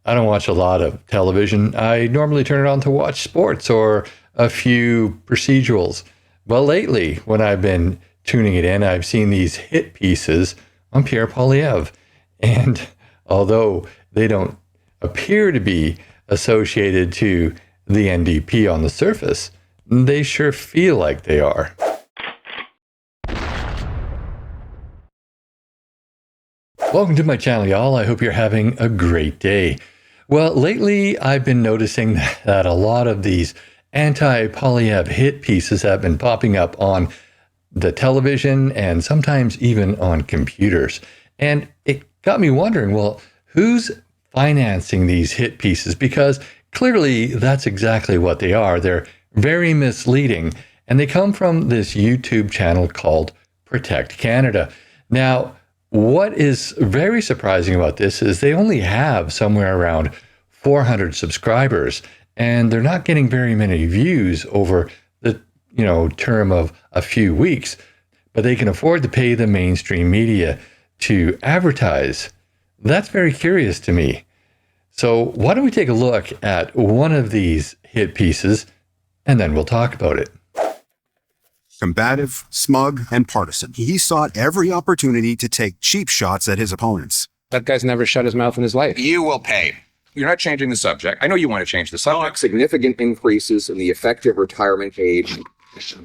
I don't watch a lot of television. I normally turn it on to watch sports or a few procedurals. But lately, when I've been tuning it in, I've seen these hit pieces on Pierre Poilievre. And although they don't appear to be associated to the NDP on the surface, they sure feel like they are. Welcome to my channel, y'all. I hope you're having a great day. Well, lately I've been noticing that a lot of these anti-Poilievre hit pieces have been popping up on the television and sometimes even on computers. And it got me wondering, well, who's financing these hit pieces? Because clearly that's exactly what they are. They're very misleading, and they come from this YouTube channel called Protect Canada. Now, what is very surprising about this is they only have somewhere around 400 subscribers, and they're not getting very many views over the term of a few weeks, but they can afford to pay the mainstream media to advertise. That's very curious to me. So why don't we take a look at one of these hit pieces, and then we'll talk about it. Combative, smug, and partisan, he sought every opportunity to take cheap shots at his opponents. That guy's never shut his mouth in his life. You will pay. You're not changing the subject. I know you want to change the subject. Significant increases in the effective retirement age.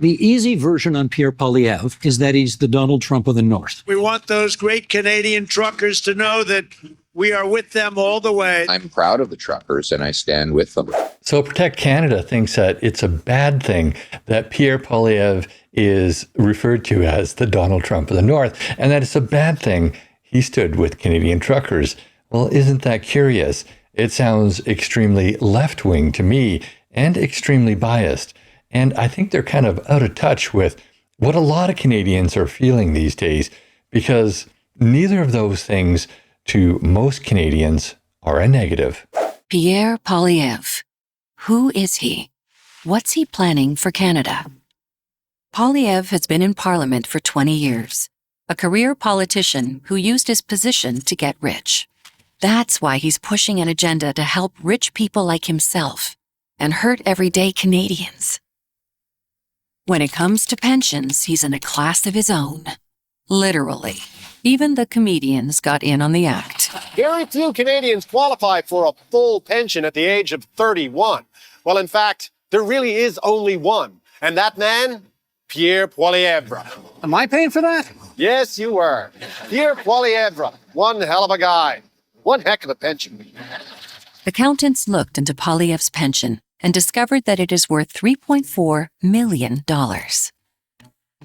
The easy version on Pierre Poilievre is that he's the Donald Trump of the North. We want those great Canadian truckers to know that we are with them all the way. I'm proud of the truckers and I stand with them. So Protect Canada thinks that it's a bad thing that Pierre Poilievre is referred to as the Donald Trump of the North, and that it's a bad thing he stood with Canadian truckers. Well, isn't that curious? It sounds extremely left-wing to me and extremely biased. And I think they're kind of out of touch with what a lot of Canadians are feeling these days, because neither of those things to most Canadians are a negative. Pierre Poilievre. Who is he? What's he planning for Canada? Poilievre has been in Parliament for 20 years, a career politician who used his position to get rich. That's why he's pushing an agenda to help rich people like himself and hurt everyday Canadians. When it comes to pensions, he's in a class of his own. Literally. Even the comedians got in on the act. Very few Canadians qualify for a full pension at the age of 31. Well, in fact, there really is only one. And that man, Pierre Poilievre. Am I paying for that? Yes, you were. Pierre Poilievre. One hell of a guy. One heck of a pension. Accountants looked into Poilievre's pension and discovered that it is worth $3.4 million.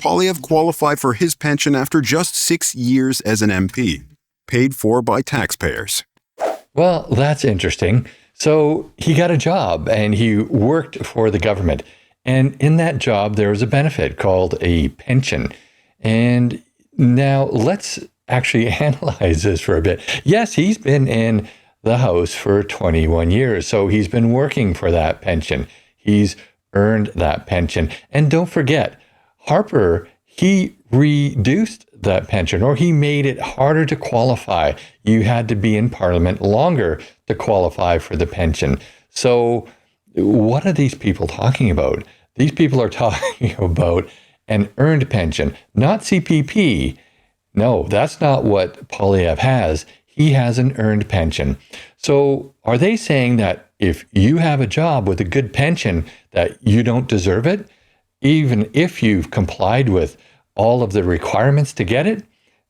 Poilievre qualified for his pension after just 6 years as an MP, paid for by taxpayers. Well, that's interesting. So he got a job and he worked for the government. And in that job, there was a benefit called a pension. And now let's actually analyze this for a bit. Yes, he's been in the House for 21 years. So he's been working for that pension. He's earned that pension. And don't forget, Harper, he reduced that pension, or he made it harder to qualify. You had to be in Parliament longer to qualify for the pension. So what are these people talking about? These people are talking about an earned pension, not CPP. No, that's not what Poilievre has. He has an earned pension. So are they saying that if you have a job with a good pension, that you don't deserve it, even if you've complied with all of the requirements to get it?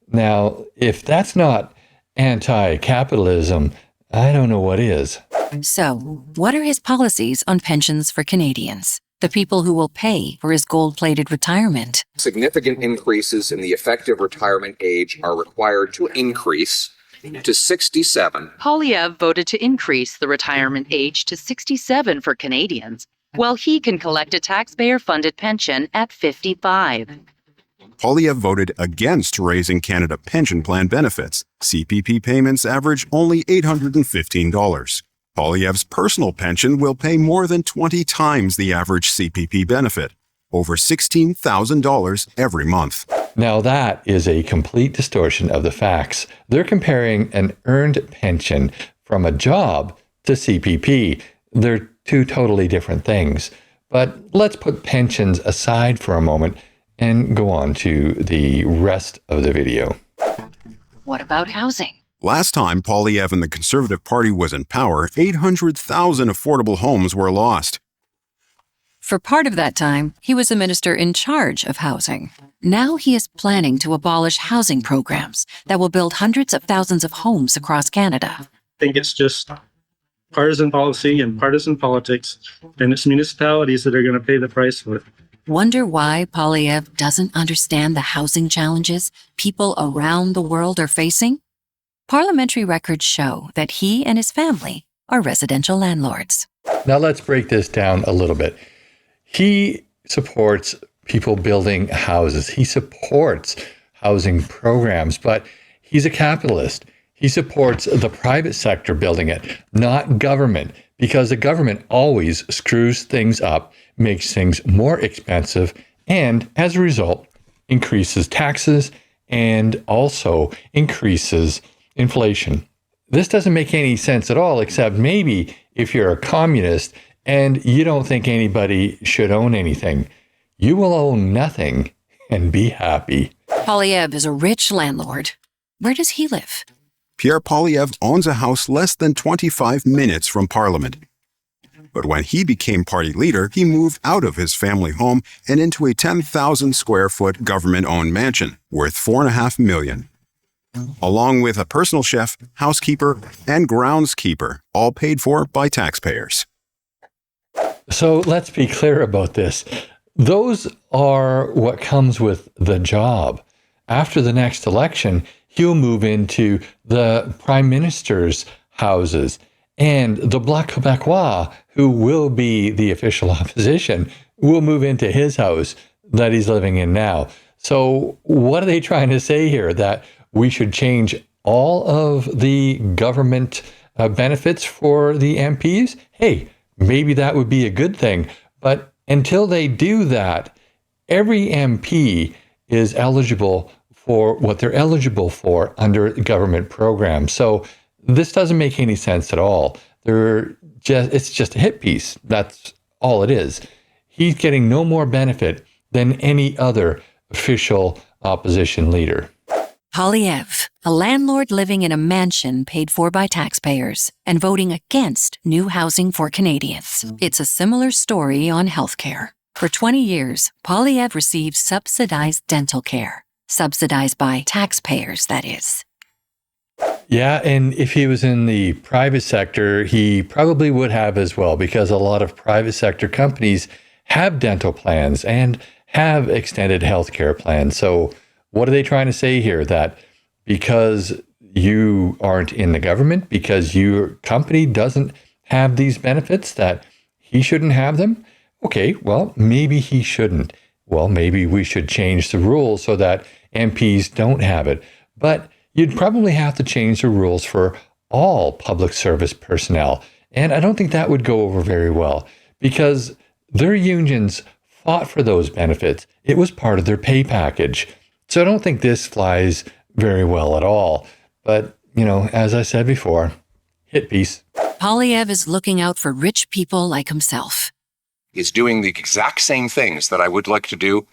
Now, if that's not anti-capitalism, I don't know what is. So, what are his policies on pensions for Canadians, the people who will pay for his gold-plated retirement? Significant increases in the effective retirement age are required to increase to 67. Poilievre voted to increase the retirement age to 67 for Canadians, while he can collect a taxpayer-funded pension at 55. Poilievre voted against raising Canada pension plan benefits. CPP payments average only $815. Poilievre's personal pension will pay more than 20 times the average CPP benefit, over $16,000 every month. Now that is a complete distortion of the facts. They're comparing an earned pension from a job to CPP. They're two totally different things. But let's put pensions aside for a moment and go on to the rest of the video. What about housing? Last time Poilievre and the Conservative Party was in power, 800,000 affordable homes were lost. For part of that time, he was the minister in charge of housing. Now he is planning to abolish housing programs that will build hundreds of thousands of homes across Canada. I think it's just partisan policy and partisan politics, and it's municipalities that are going to pay the price for it. Wonder why Poilievre doesn't understand the housing challenges people around the world are facing? Parliamentary records show that he and his family are residential landlords. Now let's break this down a little bit. He supports people building houses. He supports housing programs, but he's a capitalist. He supports the private sector building it, not government, because the government always screws things up, makes things more expensive, and as a result, increases taxes and also increases inflation. This doesn't make any sense at all, except maybe if you're a communist and you don't think anybody should own anything. You will own nothing and be happy. Poilievre is a rich landlord. Where does he live? Pierre Poilievre owns a house less than 25 minutes from Parliament. But when he became party leader, he moved out of his family home and into a 10,000 square foot government-owned mansion worth $4.5 million. Along with a personal chef, housekeeper, and groundskeeper, all paid for by taxpayers. So let's be clear about this. Those are what comes with the job. After the next election, he'll move into the prime minister's houses, and the Bloc Québécois, who will be the official opposition, will move into his house that he's living in now. So what are they trying to say here? That we should change all of the government benefits for the MPs? Hey, maybe that would be a good thing. But until they do that, every MP is eligible for what they're eligible for under government programs. So this doesn't make any sense at all. It's just a hit piece. That's all it is. He's getting no more benefit than any other official opposition leader. Poilievre, a landlord living in a mansion paid for by taxpayers and voting against new housing for Canadians. It's a similar story on healthcare. For 20 years, Poilievre received subsidized dental care. Subsidized by taxpayers, that is. Yeah, and if he was in the private sector, he probably would have as well, because a lot of private sector companies have dental plans and have extended healthcare plans. So what are they trying to say here? That because you aren't in the government, because your company doesn't have these benefits, that he shouldn't have them? Okay, well, maybe he shouldn't. Well, maybe we should change the rules so that MPs don't have it. But you'd probably have to change the rules for all public service personnel. And I don't think that would go over very well, because their unions fought for those benefits. It was part of their pay package. So I don't think this flies very well at all. But, as I said before, hit piece. Poilievre is looking out for rich people like himself. Is doing the exact same things that I would like to do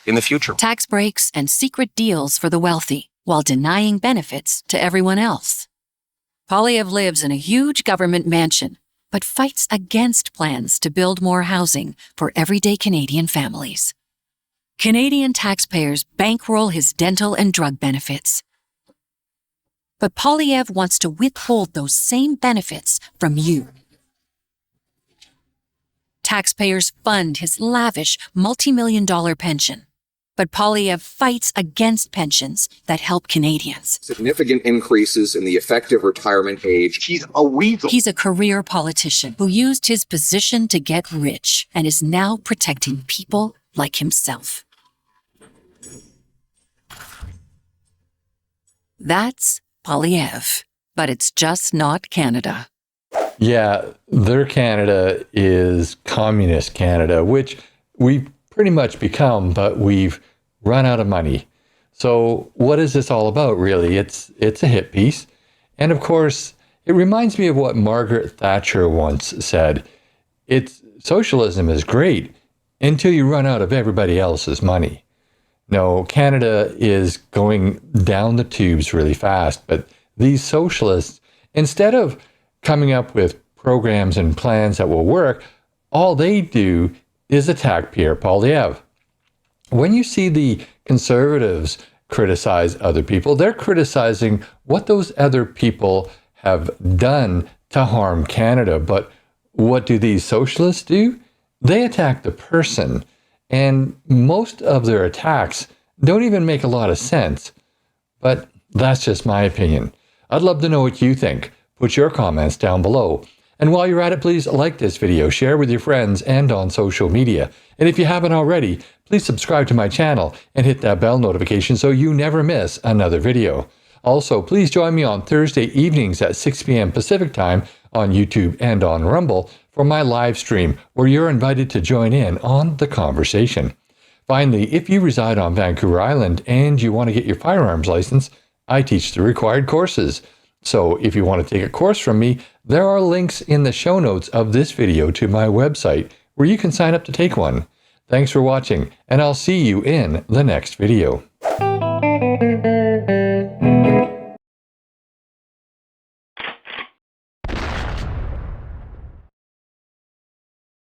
in the future. Tax breaks and secret deals for the wealthy, while denying benefits to everyone else. Poilievre lives in a huge government mansion, but fights against plans to build more housing for everyday Canadian families. Canadian taxpayers bankroll his dental and drug benefits. But Poilievre wants to withhold those same benefits from you. Taxpayers fund his lavish multi-million-dollar pension. But Poilievre fights against pensions that help Canadians. Significant increases in the effective retirement age. He's a weasel. He's a career politician who used his position to get rich and is now protecting people like himself. That's Poilievre, but it's just not Canada. Yeah, their Canada is communist Canada, which we've pretty much become, but we've run out of money. So what is this all about, really? It's a hit piece. And of course, It reminds me of what Margaret Thatcher once said. Socialism is great until you run out of everybody else's money. No, Canada is going down the tubes really fast, but these socialists, instead of coming up with programs and plans that will work, all they do is attack Pierre Poilievre. When you see the Conservatives criticize other people, they're criticizing what those other people have done to harm Canada. But what do these socialists do? They attack the person, and most of their attacks don't even make a lot of sense. But that's just my opinion. I'd love to know what you think. Put your comments down below. And while you're at it, please like this video, share with your friends, and on social media. And if you haven't already, please subscribe to my channel and hit that bell notification so you never miss another video. Also, please join me on Thursday evenings at 6 p.m. Pacific Time on YouTube and on Rumble for my live stream, where you're invited to join in on the conversation. Finally, if you reside on Vancouver Island and you want to get your firearms license, I teach the required courses. So if you want to take a course from me, there are links in the show notes of this video to my website where you can sign up to take one. Thanks for watching, and I'll see you in the next video.